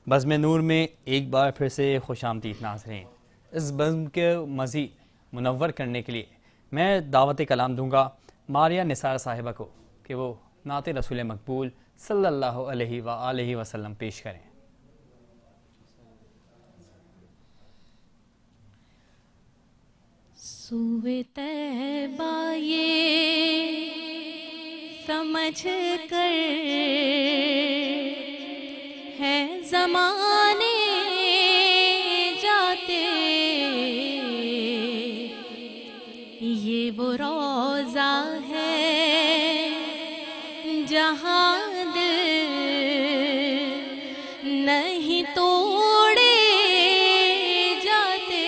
بزم نور میں ایک بار پھر سے خوش آمدید ناظرین۔ اس بزم کے مزید منور کرنے کے لیے میں دعوت کلام دوں گا ماریہ نثار صاحبہ کو کہ وہ نعت رسول مقبول صلی اللہ علیہ وآلہ وسلم پیش کریں۔ سوئے طیبہ یہ سمجھ کر ہے زمانے جاتے، یہ وہ روضہ ہے جہاں دل نہیں توڑے جاتے،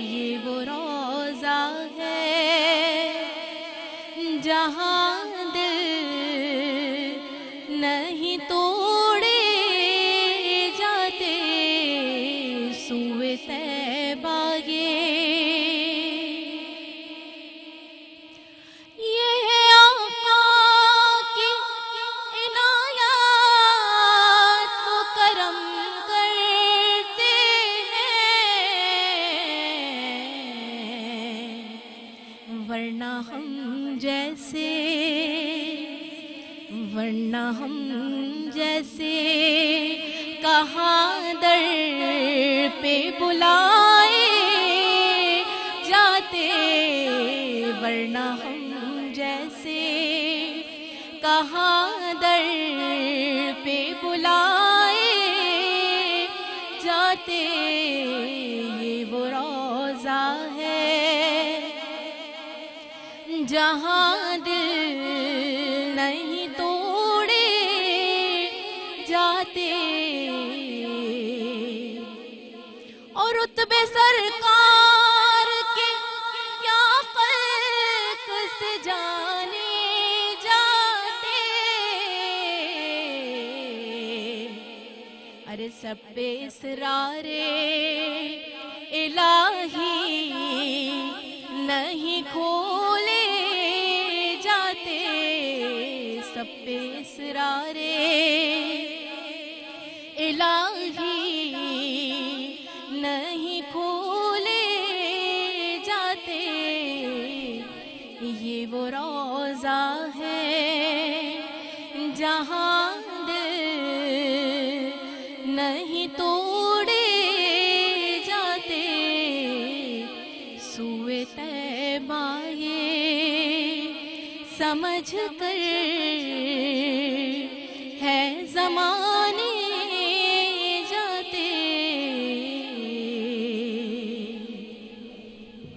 یہ وہ روضہ ہے جہاں دل نہیں توڑے جاتے، سوئے طیبہ ورنہ ہم جیسے کہاں در پہ بلائے جاتے، ورنہ ہم جیسے کہاں در پہ بلائے جاتے، یہ وہ روضہ ہے جہاں دل نہیں توڑے جاتے، اور رتبے سرکار کے کیا خلق سے جانے جاتے، ارے سب پہ اسرار الہی نہیں کھولے جاتے، سب پہ اسرار الہی نہیں کھولے جاتے، یہ وہ روضہ ہے جہاں دل نہیں توڑے جاتے، سوئے طیبہ یہ سمجھ کر ہے زمانے جاتے۔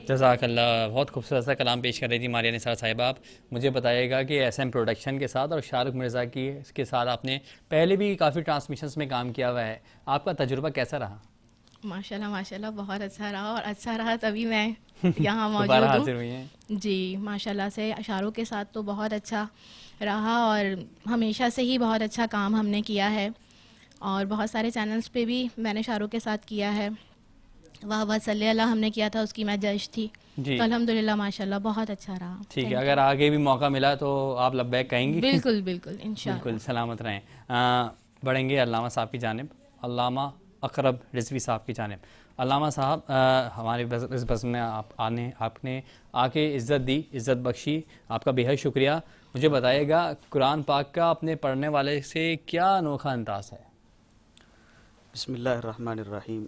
جزاک اللہ، بہت خوبصورت سا کلام پیش کر رہی تھی ماریہ نثار صاحبہ۔ آپ مجھے بتائیے گا کہ ایس ایم پروڈکشن کے ساتھ اور شاہ رخ مرزا کی اس کے ساتھ آپ نے پہلے بھی کافی ٹرانسمیشنز میں کام کیا ہوا ہے، آپ کا تجربہ کیسا رہا؟ ماشاءاللہ بہت اچھا رہا، اور اچھا رہا تبھی میں یہاں موجود دوبارہ ہوں حاضر ہوئی ہیں جی۔ ماشاءاللہ سے شاہ رخ کے ساتھ تو بہت اچھا رہا، اور ہمیشہ سے ہی بہت اچھا کام ہم نے کیا ہے، اور بہت سارے چینلز پہ بھی میں نے شاہ رخ کے ساتھ کیا ہے۔ واہ واہ صلی اللہ ہم نے کیا تھا، اس کی میں جج تھی جی، تو الحمدللہ ماشاءاللہ بہت اچھا رہا۔ ٹھیک ہے، اگر آگے بھی موقع ملا تو آپ لبیک کہیں گی؟ بالکل بالکل انشاءاللہ، بالکل، سلامت رہیں۔ بڑھیں گے علامہ صاحب کی جانب، علامہ اقرب رضوی صاحب کی جانب۔ علامہ صاحب، ہمارے اس بزم میں آپ نے آ کے عزت دی، عزت بخشی، آپ کا بے حد شکریہ۔ مجھے بتائیے گا قرآن پاک کا اپنے پڑھنے والے سے کیا انوکھا انداز ہے؟ بسم اللہ الرحمن الرحیم۔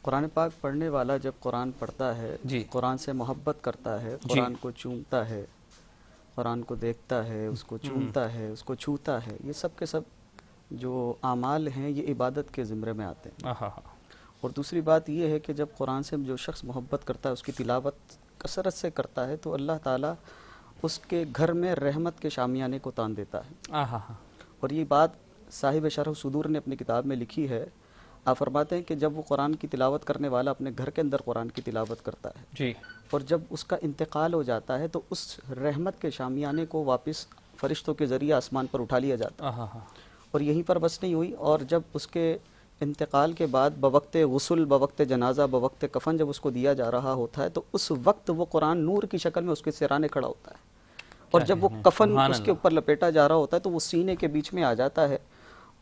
قرآن پاک پڑھنے والا جب قرآن پڑھتا ہے، جی، قرآن سے محبت کرتا ہے، قرآن کو چومتا ہے، قرآن کو دیکھتا ہے، اس کو چومتا ہے، اس کو چھوتا ہے، یہ سب کے سب جو اعمال ہیں یہ عبادت کے زمرے میں آتے ہیں۔ اور دوسری بات یہ ہے کہ جب قرآن سے جو شخص محبت کرتا ہے، اس کی تلاوت کثرت سے کرتا ہے، تو اللہ تعالیٰ اس کے گھر میں رحمت کے شامیانے کو تان دیتا ہے۔ اور یہ بات صاحب شرح صدور نے اپنی کتاب میں لکھی ہے۔ آپ فرماتے ہیں کہ جب وہ قرآن کی تلاوت کرنے والا اپنے گھر کے اندر قرآن کی تلاوت کرتا ہے جی، اور جب اس کا انتقال ہو جاتا ہے تو اس رحمت کے شامیانے کو واپس فرشتوں کے ذریعے آسمان پر اٹھا لیا جاتا ہے، اور یہیں پر بس نہیں ہوئی، اور جب اس کے انتقال کے بعد بوقت غسل، بوقت جنازہ، بوقت کفن جب اس کو دیا جا رہا ہوتا ہے تو اس وقت وہ قرآن نور کی شکل میں اس کے سرانے کھڑا ہوتا ہے، اور جب وہ کفن اس کے اوپر لپیٹا جا رہا ہوتا ہے تو وہ سینے کے بیچ میں آ جاتا ہے،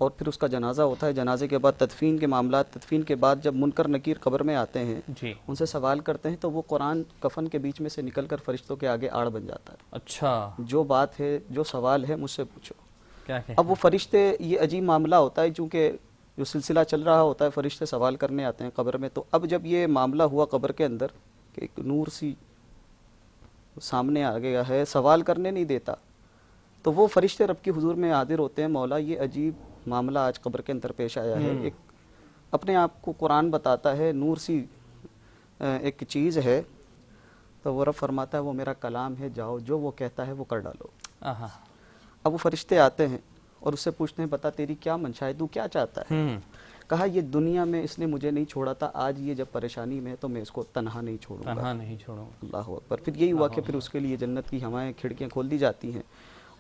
اور پھر اس کا جنازہ ہوتا ہے، جنازے کے بعد تدفین کے معاملات، تدفین کے بعد جب منکر نکیر قبر میں آتے ہیں جی ان سے سوال کرتے ہیں تو وہ قرآن کفن کے بیچ میں سے نکل کر فرشتوں کے آگے آڑ بن جاتا ہے. اچھا جو بات ہے، جو سوال ہے مجھ سے پوچھو. کیا کہ اب وہ فرشتے، یہ عجیب معاملہ ہوتا ہے چونکہ جو سلسلہ چل رہا ہوتا ہے، فرشتے سوال کرنے آتے ہیں قبر میں. تو اب جب یہ معاملہ ہوا قبر کے اندر کہ ایک نور سی سامنے آ گیا ہے، سوال کرنے نہیں دیتا، تو وہ فرشتے رب کی حضور میں حاضر ہوتے ہیں. مولا یہ عجیب معاملہ آج قبر کے اندر پیش آیا ہے. ایک اپنے آپ کو قرآن بتاتا ہے نور سی ایک چیز ہے، تو وہ رب فرماتا ہے وہ میرا کلام ہے، جاؤ جو وہ کہتا ہے وہ کر ڈالو. اب وہ فرشتے آتے ہیں اور اس سے پوچھتے ہیں بتا تیری کیا منشا ہے، تو کیا چاہتا ہے؟ کہا یہ دنیا میں اس نے مجھے نہیں چھوڑا تھا، آج یہ جب پریشانی میں ہے تو میں اس کو تنہا نہیں چھوڑوں گا. نہیں چھوڑوں. اللہ اکبر. پھر یہی ہوا کہ پھر اس کے لیے جنت کی ہوائیں، کھڑکیاں کھول دی جاتی ہیں.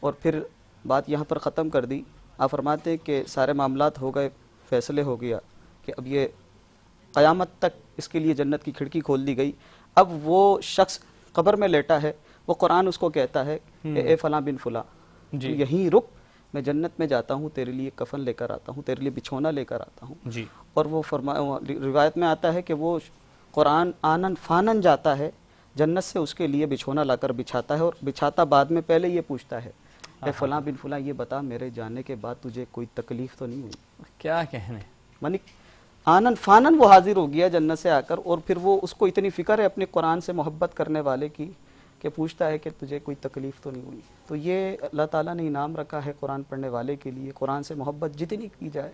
اور پھر بات یہاں پر ختم کر دی. آپ فرماتے ہیں کہ سارے معاملات ہو گئے، فیصلے ہو گیا کہ اب یہ قیامت تک اس کے لیے جنت کی کھڑکی کھول دی گئی. اب وہ شخص قبر میں لیٹا ہے، وہ قرآن اس کو کہتا ہے کہ اے فلاں بن فلاں تو یہیں رک، میں جنت میں جاتا ہوں، تیرے لیے کفن لے کر آتا ہوں، تیرے لیے بچھونا لے کر آتا ہوں. جی. اور وہ روایت میں آتا ہے کہ وہ قرآن آنن فانن جاتا ہے جنت سے، اس کے لیے بچھونا لا کر بچھاتا ہے، اور بچھاتا بعد میں پہلے یہ پوچھتا ہے اے فلاں بن فلاں یہ بتا میرے جانے کے بعد تجھے کوئی تکلیف تو نہیں ہوئی؟ کیا کہنے. منی آنن فانن وہ حاضر ہو گیا جنت سے آ کر، اور پھر وہ اس کو اتنی فکر ہے اپنے قرآن سے محبت کرنے والے کی کہ پوچھتا ہے کہ تجھے کوئی تکلیف تو نہیں ہوئی. تو یہ اللہ تعالیٰ نے انعام رکھا ہے قرآن پڑھنے والے کے لیے. قرآن سے محبت جتنی کی جائے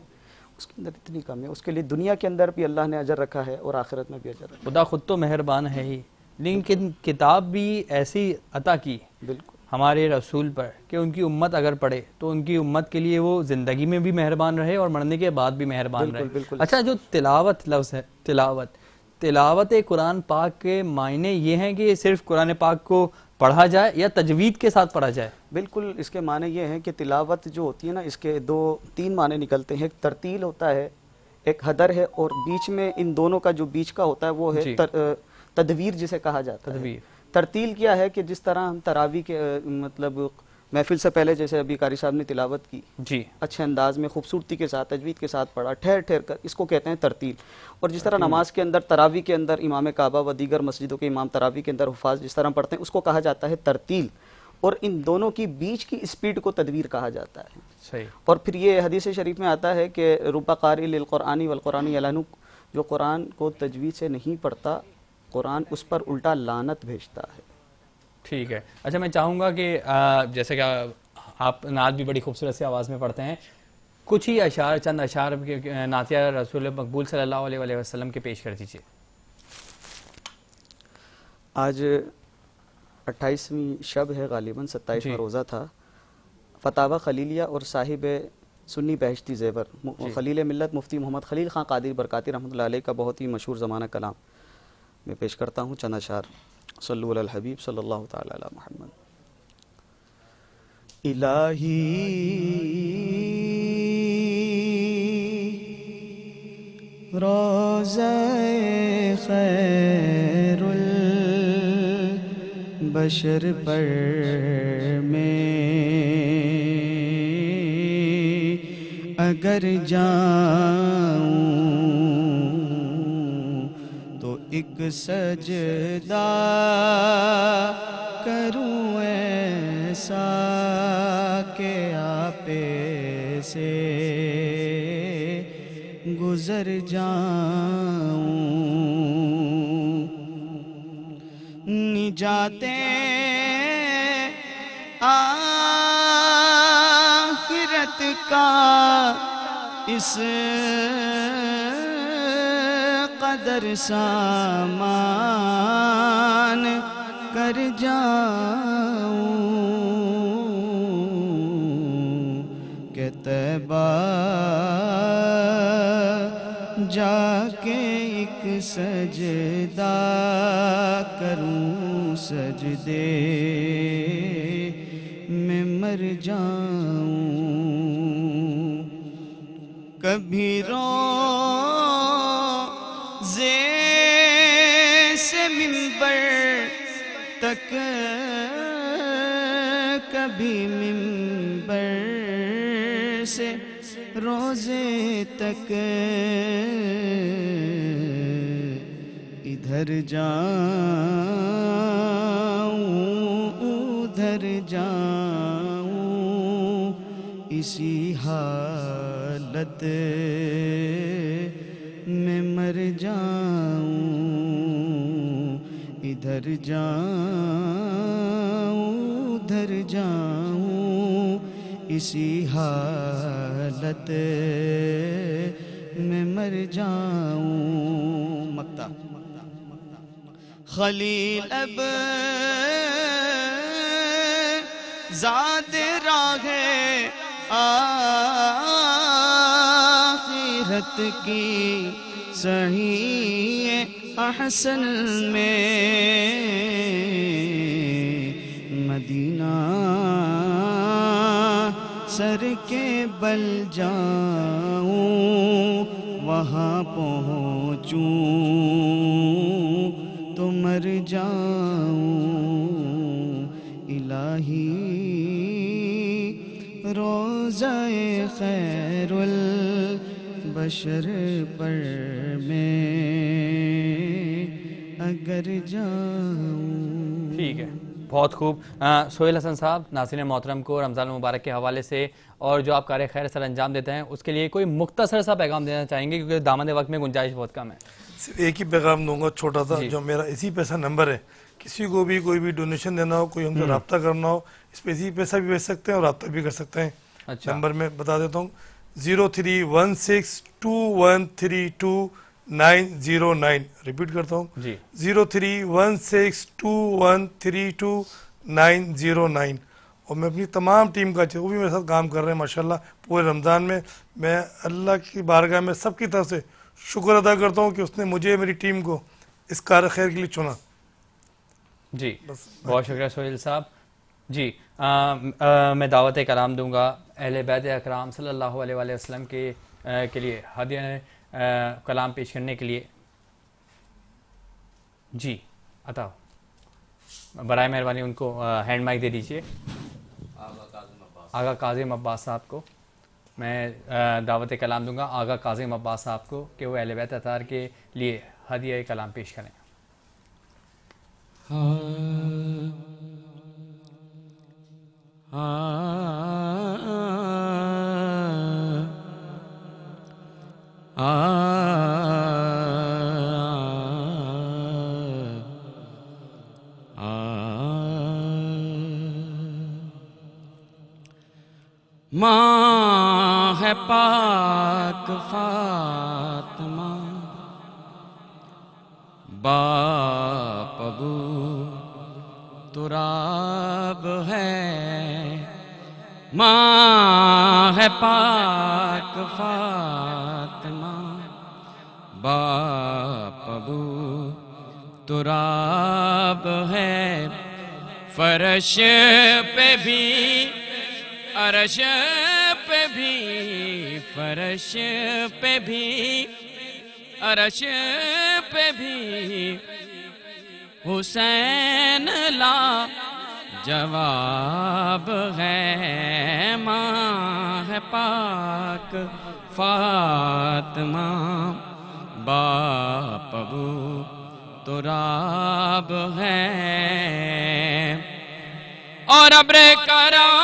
اس کے اندر اتنی کم ہے. اس کے لیے دنیا کے اندر بھی اللہ نے اجر رکھا ہے اور آخرت میں بھی اجر رکھا ہے. خدا خود تو مہربان ہے ہی، لیکن کتاب بھی ایسی عطا کی بالکل ہمارے رسول پر کہ ان کی امت اگر پڑھے تو ان کی امت کے لیے وہ زندگی میں بھی مہربان رہے اور مرنے کے بعد بھی مہربان رہے. بالکل. اچھا، جو تلاوت لفظ ہے، تلاوت قرآن پاک کے معنی یہ ہیں کہ صرف قرآن پاک کو پڑھا جائے یا تجوید کے ساتھ پڑھا جائے؟ بالکل، اس کے معنی یہ ہیں کہ تلاوت جو ہوتی ہے نا، اس کے تین معنی نکلتے ہیں. ایک ترتیل ہوتا ہے، ایک حدر ہے، اور بیچ میں ان دونوں کا جو بیچ کا ہوتا ہے وہ ہے تدویر جسے کہا جاتا ہے. ترتیل کیا ہے کہ جس طرح ہم تراویح کے مطلب محفل سے پہلے جیسے ابھی قاری صاحب نے تلاوت کی جی اچھے انداز میں خوبصورتی کے ساتھ تجوید کے ساتھ پڑھا ٹھہر ٹھہر کر، اس کو کہتے ہیں ترتیل. اور جس طرح نماز کے اندر تراویح کے اندر امام کعبہ و دیگر مسجدوں کے امام تراویح کے اندر حفاظ جس طرح پڑھتے ہیں اس کو کہا جاتا ہے ترتیل. اور ان دونوں کی بیچ کی اسپیڈ کو تدویر کہا جاتا ہے. صحیح. اور پھر یہ حدیث شریف میں آتا ہے کہ رب قاری للقرآن والقرآن یلعنہ، جو قرآن کو تجوید سے نہیں پڑھتا قرآن اس پر الٹا لعنت بھیجتا ہے. ٹھیک ہے. اچھا، میں چاہوں گا کہ جیسے کہ آپ نعت بھی بڑی خوبصورت سی آواز میں پڑھتے ہیں، کچھ ہی اشعار، چند اشعار نعتیہ رسول مقبول صلی اللہ علیہ وسلم کے پیش کر دیجیے. آج 28ویں شب ہے، غالباً 27واں روزہ تھا. فتاوی خلیلیہ اور صاحب سنی بہشتی زیور خلیل ملت مفتی محمد خلیل خان قادری برکاتی رحمۃ اللہ علیہ کا بہت ہی مشہور زمانہ کلام میں پیش کرتا ہوں چند اشعار. صلو علی الحبیب صلی اللہ تعالی علی محمد. الہی روضہ خیر البشر پر میں اگر جاؤں تو ایک سجدہ کروں ایسا کہ آپ سے گزر جاؤں. نجات آخرت کا اس قدر سامان کر جاؤں کہ طیبہ جا کے ایک سجدہ کروں، سجدے میں مر جاؤں. کبھی روضے سے منبر تک، کبھی منبر سے روزے تک ادھر جاؤں ادھر جاؤں اسی حالت میں مر جاؤں ادھر جاؤں ادھر جاؤں اسی حالت میں مر جاؤں مکتا خلیل اب زاد راہ آخرت کی صحیح احسن میں مدینہ سر کے بل جاؤں وہاں پہنچوں تو مر جاؤں الہی روضہ خیر البشر پر میں اگر جاؤں. ٹھیک ہے، بہت خوب. سہیل حسن صاحب، ناظرین محترم کو رمضان المبارک کے حوالے سے اور جو آپ کار خیر سر انجام دیتے ہیں اس کے لیے کوئی مختصر سا پیغام دینا چاہیں گے کیونکہ دامن وقت میں گنجائش بہت کم ہے؟ صرف ایک ہی پیغام دوں گا چھوٹا سا، جو میرا اسی پیسہ نمبر ہے، کسی کو بھی کوئی بھی ڈونیشن دینا ہو، کوئی ہم سے رابطہ کرنا ہو، اس پہ اسی پیسہ بھی بھیج سکتے ہیں اور رابطہ بھی کر سکتے ہیں. نمبر میں بتا دیتا ہوں 031621329009. ریپیٹ کرتا ہوں 031621329009. اور میں اپنی تمام ٹیم کا وہ بھی میرے ساتھ کام کر رہے ہیں ماشاءاللہ پورے رمضان میں. میں اللہ کی بارگاہ میں سب کی طرف سے شکر ادا کرتا ہوں کہ اس نے مجھے میری ٹیم کو اس کار خیر کے لیے چنا. جی بہت شکریہ سہیل صاحب. جی میں دعوت کلام دوں گا اہل بیت اکرام صلی اللہ علیہ وآلہ وسلم کے لیے ہدیہ کلام پیش کرنے کے لیے. جی عطا برائے مہربانی ان کو ہینڈ مائک دے دیجیے. آغا کاظم عباس صاحب کو میں دعوت کلام دوں گا، آغا کاظم عباس صاحب کو، کہ وہ اہل بیت اطہار کے لیے ہدیہ کلام پیش کریں. ماں ہے پاک فاطمہ، باپ ابو تراب ہے. ماں ہے پاک فاطمہ، باپ ابو تراب ہے. فرش پہ بھی عرش پہ بھی، فرش پہ بھی عرش پہ بھی حسین لا جواب ہے. ماں ہے پاک فاطمہ، باپ ابو تراب ہے. اور ابر کرم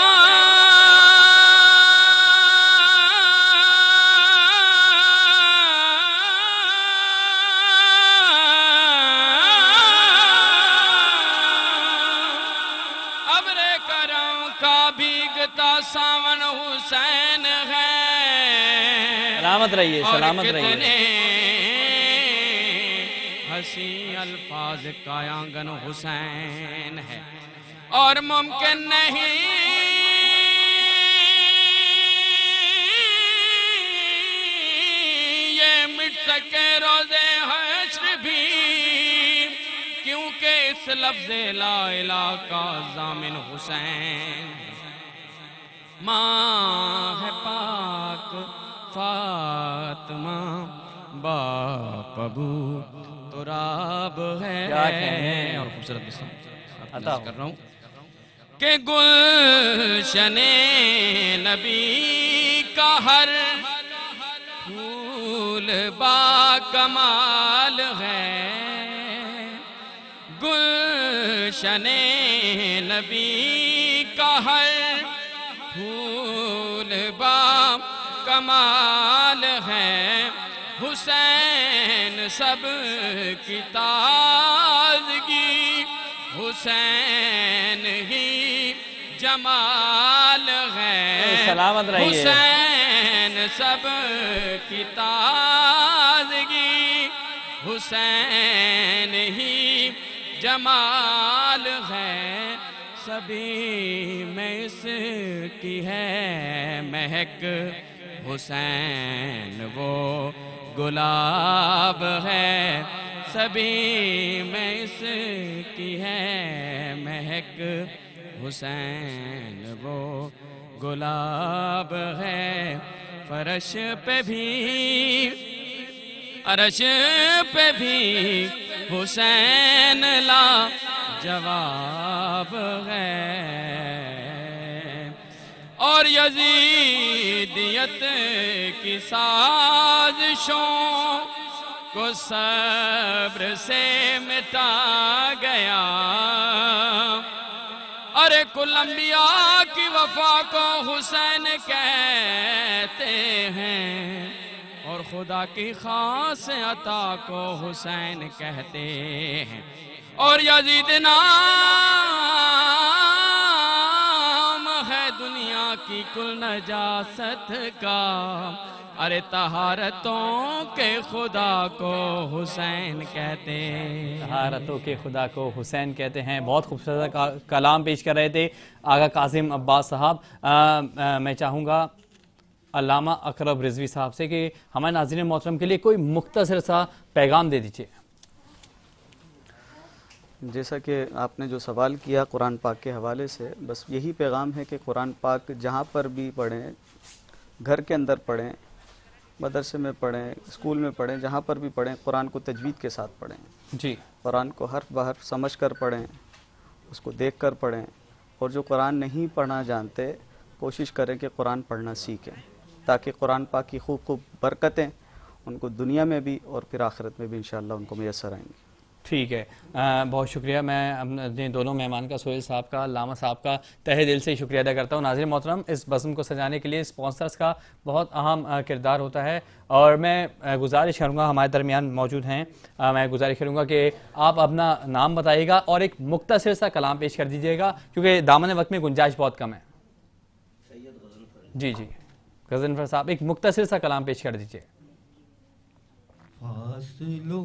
ساون حسین ہے. سلامت رہیے، سلامت رہیے. ہنسی الفاظ کا آنگن حسین ہے اور ممکن نہیں یہ مٹ سکے روزے حشر بھی، کیونکہ اس لفظ لا الہ کا ضامن حسین. ماں ہے پاک فاطمہ، باپ ابو تراب ہے. اور خوبصورت بسم عطا کر رہا ہوں کہ گلشن نبی کا ہر پھول با کمال ہے، گلشن نبی کا ہر پھول با کمال ہے، حسین سب کی تازگی، حسین ہی جمال ہے، سلامت رہیے، حسین سب کی تازگی، حسین ہی جمال ہے، سبھی میں اس کی ہے مہک، حسین وہ گلاب ہے، سبھی میں اس کی ہے مہک، حسین وہ گلاب ہے، فرش پہ بھی عرش پہ بھی حسین لا جواب ہے، اور یزیدیت کی سازشوں کو صبر سے مٹا گیا، ارے کل انبیاء کی وفا کو حسین کہتے ہیں، اور خدا کی خاص عطا کو حسین کہتے ہیں، اور یزید نام ہے دنیا کی کل نجاست کا، ارے طہارتوں کے خدا کو حسین کہتے ہیں، طہارتوں کے خدا کو حسین کہتے ہیں۔ بہت خوبصورت کلام پیش کر رہے تھے آغا قاسم عباس صاحب۔ میں چاہوں گا علامہ اقرب رضوی صاحب سے کہ ہمارے ناظرین محترم کے لیے کوئی مختصر سا پیغام دے دیجئے۔ جیسا کہ آپ نے جو سوال کیا قرآن پاک کے حوالے سے، بس یہی پیغام ہے کہ قرآن پاک جہاں پر بھی پڑھیں، گھر کے اندر پڑھیں، مدرسے میں پڑھیں، اسکول میں پڑھیں، جہاں پر بھی پڑھیں، قرآن کو تجوید کے ساتھ پڑھیں، جی، قرآن کو حرف بحرف سمجھ کر پڑھیں، اس کو دیکھ کر پڑھیں، اور جو قرآن نہیں پڑھنا جانتے کوشش کریں کہ قرآن پڑھنا سیکھیں، تاکہ قرآن پاک کی خوب خوب برکتیں ان کو دنیا میں بھی اور پھر آخرت میں بھی انشاءاللہ ان کو میسر آئیں گی۔ ٹھیک ہے، بہت شکریہ۔ میں اپنے دونوں مہمان کا، سہیل صاحب کا، علامہ صاحب کا تہہ دل سے شکریہ ادا کرتا ہوں۔ ناظرین محترم، اس بزم کو سجانے کے لیے اسپانسرز کا بہت اہم کردار ہوتا ہے، اور میں گزارش کروں گا، ہمارے درمیان موجود ہیں، میں گزارش کروں گا کہ آپ اپنا نام بتائیے گا اور ایک مختصر سا کلام پیش کر دیجیے گا، کیونکہ دامن وقت میں گنجائش بہت کم ہے۔ جی جی، غضنفر صاحب ایک مختصر سا کلام پیش کر دیجیے۔ فاصلوں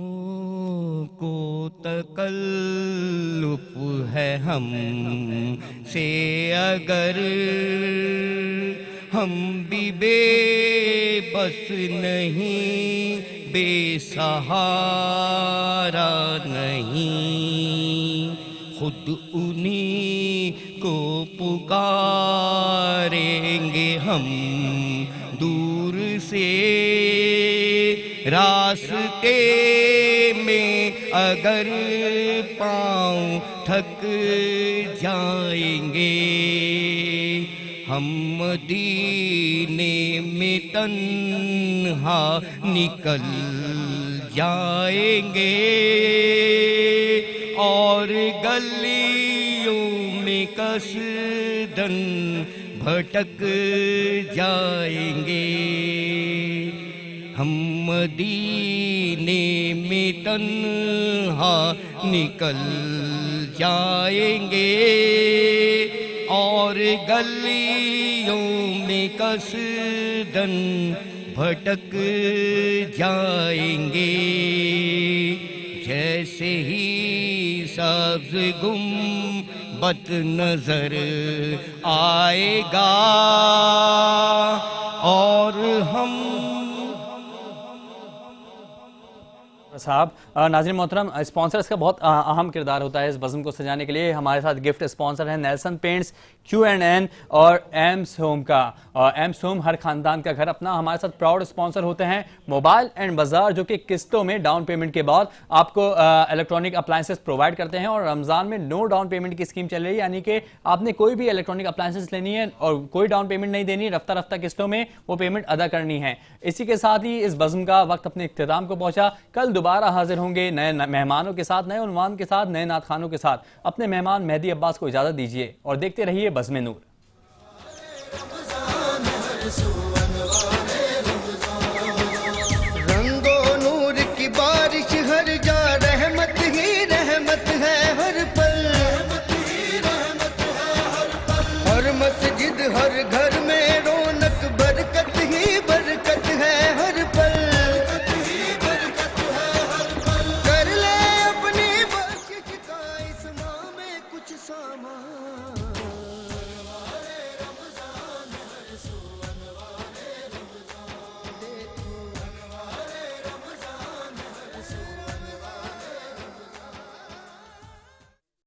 کو تکلف ہے ہم سے اگر، ہم بھی بے بس نہیں، بے سہارا نہیں، خود انہی کو پکاریں گے ہم دور سے، راستے میں اگر پاؤں تھک جائیں گے، ہم مدینے میں تنہا نکل جائیں گے، اور گلیوں میں قصداً بھٹک جائیں گے، ہم مدینے میں تنہا نکل جائیں گے، اور گلیوں میں قصداً بھٹک جائیں گے، جیسے ہی سبز گنبد نظر آئے گا، اور ہم صاحب ناظرین محترم اسپانسرز کا بہت اہم کردار ہوتا ہے اس بزم کو سجانے کے لیے. ہمارے ساتھ گفٹ اسپانسر ہیں نیلسن پینٹس, Q&N اور ایمس ہوم کا. ایمس ہوم ہر خاندان کا گھر اپنا. ہمارے ساتھ پراؤڈ اسپانسر ہوتے ہیں موبائل اینڈ بازار, جو کہ قسطوں میں ڈاؤن پیمنٹ کے بعد آپ کو الیکٹرانک اپلائنسز پرووائڈ کرتے ہیں. اور رمضان میں نو ڈاؤن پیمنٹ کی اسکیم چل رہی ہے, یعنی کہ آپ نے کوئی بھی الیکٹرانک اپلائنسز لینی ہے اور کوئی ڈاؤن پیمنٹ نہیں دینی, رفتہ رفتہ قسطوں میں وہ پیمنٹ ادا کرنی ہے. اسی کے ساتھ ہی اس بزم کا وقت اپنے اختتام کو پہنچا. کل دوبارہ حاضر ہوں گے نئے مہمانوں کے ساتھ, نئے عنوان کے ساتھ, نئے نعت خوانوں کے ساتھ. اپنے مہمان مہدی عباس کو اجازت دیجیے اور دیکھتے رہیے بزم نور.